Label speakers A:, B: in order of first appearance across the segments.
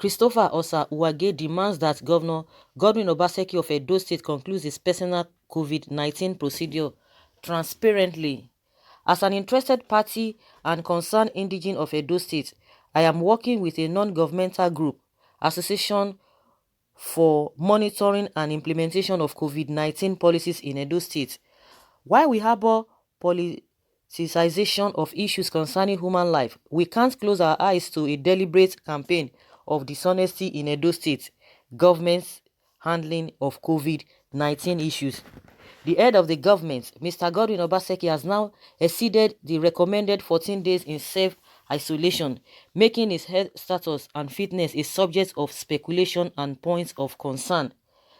A: Christopher Osa Uwage demands that Godwin Obaseki of Edo State concludes his personal COVID-19 procedure transparently. As an interested party and concerned indigene of Edo State, I am working with a non-governmental group, Association for Monitoring and Implementation of COVID-19 Policies in Edo State. While we harbor politicization of issues concerning human life, we can't close our eyes to a deliberate campaign of dishonesty in Edo State government's handling of COVID-19 issues. The head of the government, Mr. Godwin Obaseki, has now exceeded the recommended 14 days in self-isolation, making his health status and fitness a subject of speculation and points of concern.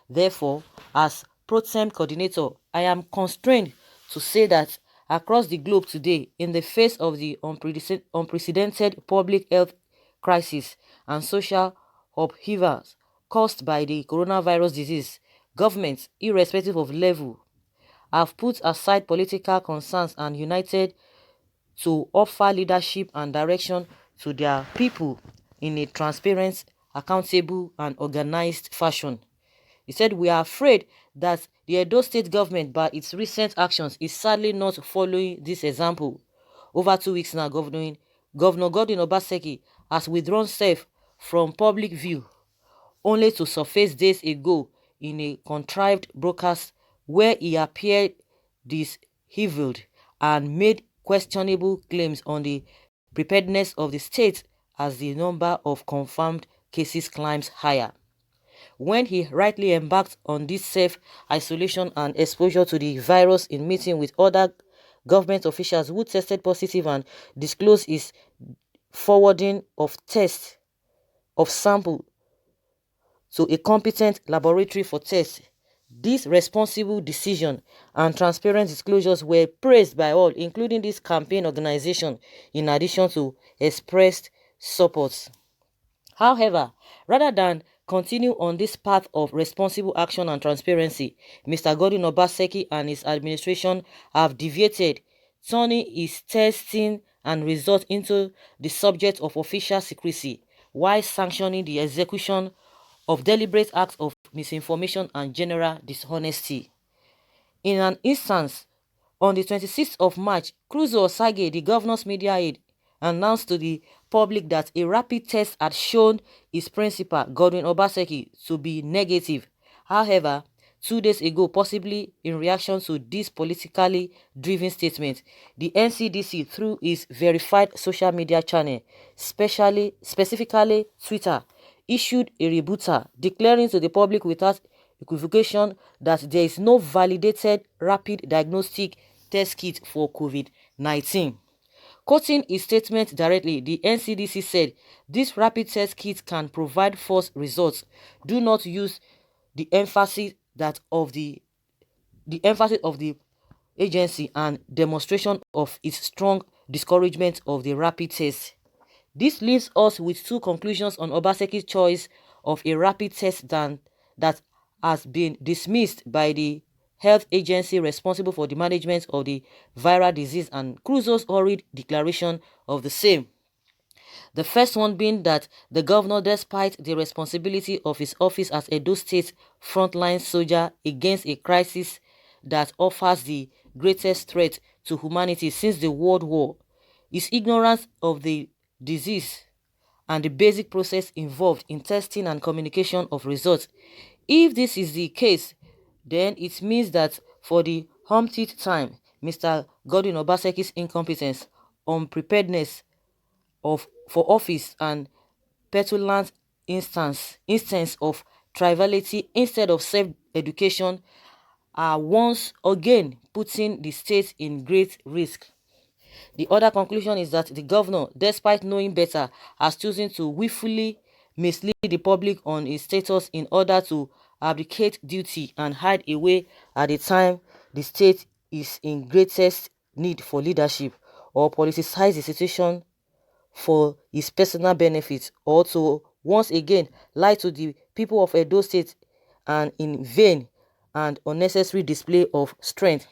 A: Therefore, as pro-tem coordinator, I am constrained to say that across the globe today, in the face of the unprecedented public health crisis and social upheavals caused by the coronavirus disease, governments, irrespective of level, have put aside political concerns and united to offer leadership and direction to their people in a transparent, accountable, and organized fashion. He said, "We are afraid that the Edo State government, by its recent actions, is sadly not following this example. Over 2 weeks now, Governor Godwin Obaseki has withdrawn himself from public view, only to surface days ago in a contrived broadcast where he appeared disheveled and made questionable claims on the preparedness of the state as the number of confirmed cases climbs higher. When he rightly embarked on this self-isolation and exposure to the virus in meeting with other government officials who tested positive and disclosed his forwarding of tests of sample to a competent laboratory for tests. This responsible decision and transparent disclosures were praised by all, including this campaign organization, in addition to expressed support. However, rather than continue on this path of responsible action and transparency, Mr. Godwin Obaseki and his administration have deviated, turning his testing and results into the subject of official secrecy, while sanctioning the execution of deliberate acts of misinformation and general dishonesty. In an instance, on the 26th of March, Cruzo Osage, the governor's media aide, announced to the public that a rapid test had shown his principal, Godwin Obaseki, to be negative. However, 2 days ago, possibly in reaction to this politically driven statement, the NCDC, through its verified social media channel, specifically Twitter, issued a rebuttal declaring to the public without equivocation that there is no validated rapid diagnostic test kit for COVID-19. Quoting his statement directly, the NCDC said, "This rapid test kit can provide false results. Do not use the emphasis of the agency and demonstration of its strong discouragement of the rapid test." This leaves us with two conclusions on Obaseki's choice of a rapid test that has been dismissed by the health agency responsible for the management of the viral disease and Cruzo's hurried declaration of the same. The first one being that the governor, despite the responsibility of his office as Edo State frontline soldier against a crisis that offers the greatest threat to humanity since the World War, his ignorance of the disease and the basic process involved in testing and communication of results. If this is the case, then it means that for the umpteenth time, Mr. Godwin Obaseki's incompetence, unpreparedness for office, and petulant instance of triviality instead of self-education are once again putting the state in great risk. The other conclusion is that the governor, despite knowing better, has chosen to willfully mislead the public on his status in order to abdicate duty and hide away at the time the state is in greatest need for leadership, or politicize the situation for his personal benefit, or to once again lie to the people of Edo State, and in vain and unnecessary display of strength.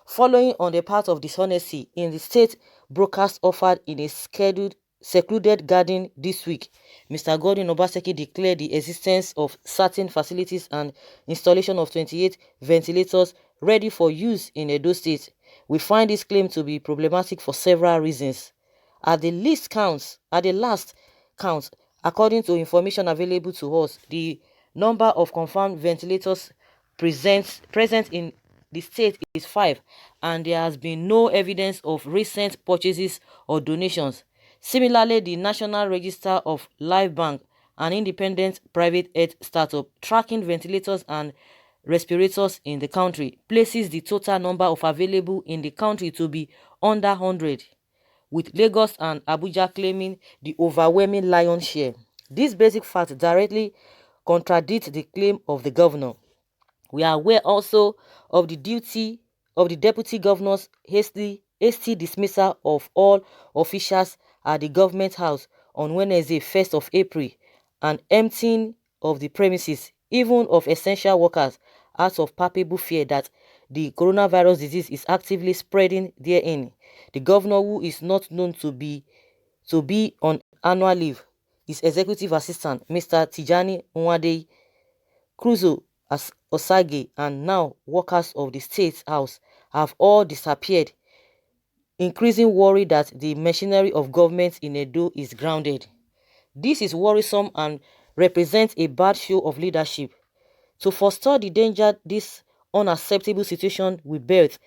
A: Following on the path of dishonesty in the state broadcast offered in a scheduled secluded garden this week. Mr. Godwin Obaseki declared the existence of certain facilities and installation of 28 ventilators ready for use in Edo State. We find this claim to be problematic for several reasons. At the last count, according to information available to us, the number of confirmed ventilators present in the state is 5, and there has been no evidence of recent purchases or donations. Similarly, the National Register of Life Bank, an independent private health startup tracking ventilators and respirators in the country, places the total number of available in the country to be under 100, with Lagos and Abuja claiming the overwhelming lion's share. This basic fact directly contradicts the claim of the governor. We are aware also of the deputy governor's hasty dismissal of all officials at the government house on Wednesday, 1st of April, and emptying of the premises, even of essential workers, out of palpable fear that the coronavirus disease is actively spreading therein. The governor, who is not known to be on annual leave, his executive assistant, Mr. Tijani Nwade Cruzo as Osage, and now workers of the State House have all disappeared, increasing worry that the machinery of government in Edo is grounded. This is worrisome and represents a bad show of leadership. To forestall the danger this unacceptable situation will birth,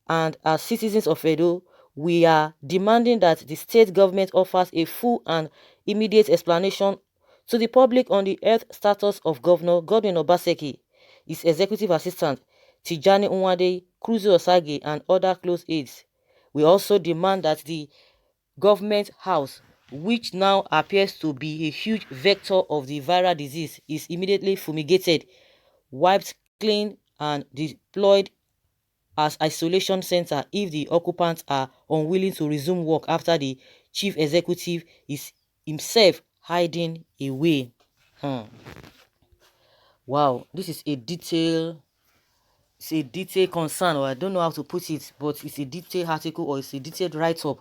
A: and as citizens of Edo, we are demanding that the state government offers a full and immediate explanation to the public on the health status of Governor Godwin Obaseki, his executive assistant Tijani Nwade, Cruzo Osage, and other close aides. We also demand that the government house, which now appears to be a huge vector of the viral disease, is immediately fumigated, wiped clean, and deployed as isolation center if the occupants are unwilling to resume work after the chief executive is himself hiding away. Wow, this is a detailed concern, or I don't know how to put it, but it's a detailed article, or it's a detailed write-up.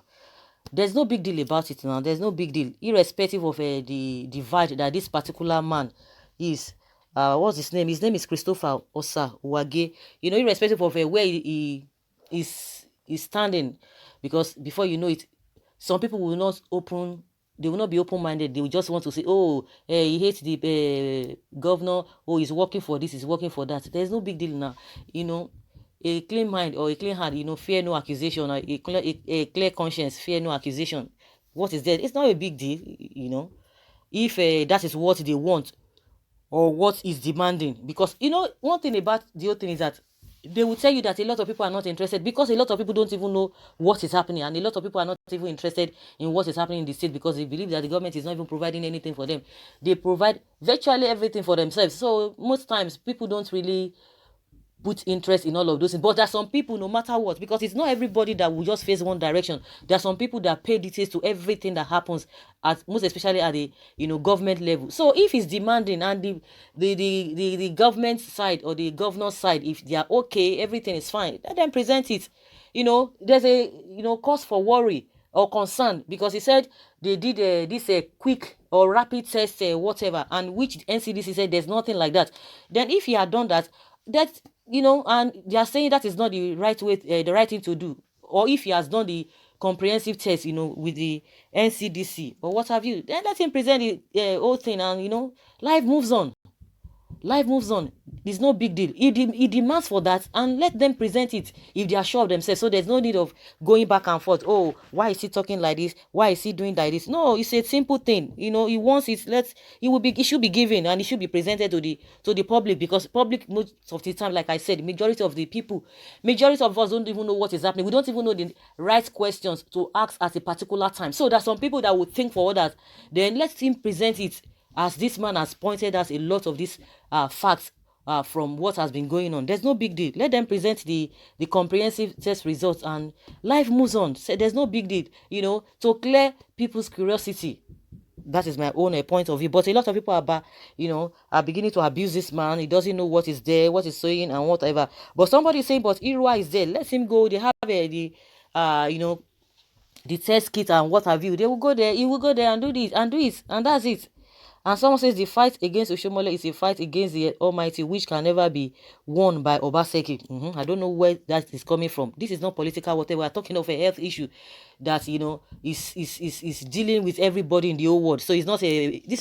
A: There's no big deal about it now. There's no big deal, irrespective of the divide that this particular man is. What's his name? His name is Christopher Osa Uwage. Irrespective of where he is standing, because before you know it, some people will not open. They will not be open-minded. They will just want to say, "Oh, he hates the governor. Oh, he's working for this. He's working for that." There's no big deal now. A clean mind or a clean heart, fear no accusation. Or a clear conscience, fear no accusation. What is that? It's not a big deal. If that is what they want or what is demanding. Because one thing about the whole thing is that they will tell you that a lot of people are not interested, because a lot of people don't even know what is happening, and a lot of people are not even interested in what is happening in the state, because they believe that the government is not even providing anything for them. They provide virtually everything for themselves. So most times people don't really put interest in all of those things. But there are some people, no matter what, because it's not everybody that will just face one direction. There are some people that pay details to everything that happens, most especially at the government level. So if it's demanding, and the government side or the governor's side, if they are okay, everything is fine, let them present it. There's a cause for worry or concern, because he said they did this quick or rapid test, whatever, and which NCDC said there's nothing like that. Then if he had done that, and they are saying that is not the right way, the right thing to do. Or if he has done the comprehensive test, with the NCDC or what have you, then let him present the whole thing, and life moves on. Life moves on. It's no big deal. He demands for that, and let them present it if they are sure of themselves. So there's no need of going back and forth. Oh, why is he talking like this? Why is he doing like this? No, it's a simple thing. He wants it. It should be given, and it should be presented to the public, because public most of the time, like I said, majority of us don't even know what is happening. We don't even know the right questions to ask at a particular time. So there's some people that would think for others. Then let him present it, as this man has pointed out a lot of these facts from what has been going on. There's no big deal. Let them present the comprehensive test results, and life moves on. So there's no big deal, to clear people's curiosity. That is my own point of view. But a lot of people are beginning to abuse this man. He doesn't know what is there, what is saying, and whatever. But somebody is saying, but Irua is there. Let him go. They have the test kit and what have you. They will go there, he will go there and do this and do it, and that's it. And someone says the fight against Oshomole is a fight against the Almighty, which can never be won by Obaseki. I don't know where that is coming from. This is not political, whatever. We are talking of a health issue that, is dealing with everybody in the whole world. So this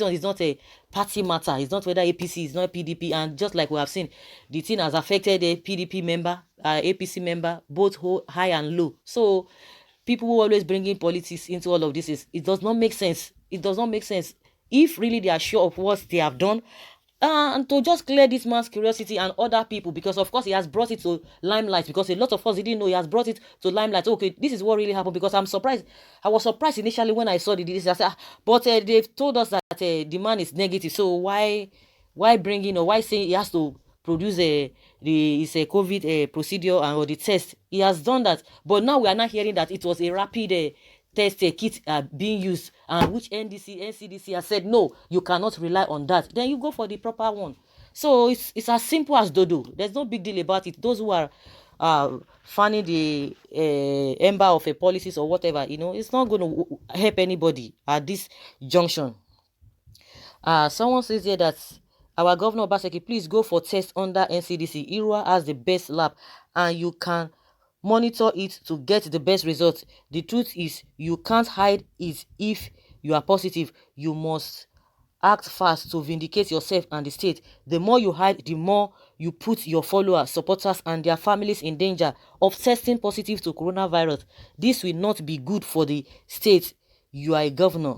A: one is not a party matter. It's not whether APC is not PDP. And just like we have seen, the thing has affected a PDP member, APC member, both high and low. So people who always bring in politics into all of this, it does not make sense. It does not make sense. If really they are sure of what they have done, and to just clear this man's curiosity and other people, because of course he has brought it to limelight, because a lot of us didn't know he has brought it to limelight. Okay, this is what really happened, because I'm surprised. I was surprised initially when I saw this. I said, but they've told us that the man is negative, so why bring or why say he has to produce a COVID procedure or the test? He has done that, but now we are not hearing that it was a rapid test kit being used, and which NCDC has said no, you cannot rely on that. Then you go for the proper one. So it's as simple as dodo. There's no big deal about it. Those who are fanning the ember of a policies or whatever, it's not going to help anybody at this junction. Someone says here that our governor Obaseki, please go for test under NCDC. Irua has the best lab, and you can monitor it to get the best results. The truth is, you can't hide it. If you are positive, you must act fast to vindicate yourself and the state. The more you hide, the more you put your followers, supporters, and their families in danger of testing positive to coronavirus. This will not be good for the state. You are a governor.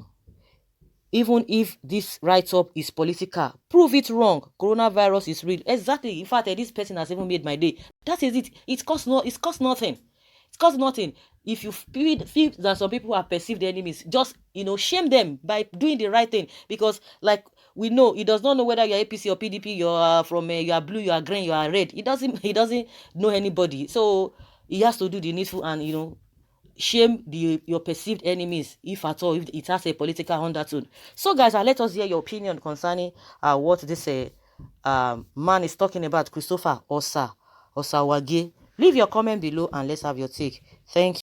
A: Even if this write-up is political, prove it wrong. Coronavirus is real. Exactly. In fact, this person has even made my day. That is it. It costs nothing. It costs nothing. If you feel that some people are perceived enemies, just shame them by doing the right thing. Because like we know, he does not know whether you're APC or PDP, you're from you are blue, you are green, you are red. He doesn't know anybody. So he has to do the needful and shame your perceived enemies, if at all, if it has a political undertone. So guys, let us hear your opinion concerning what this man is talking about, Christopher Osawagi. Leave your comment below and let's have your take. Thank you.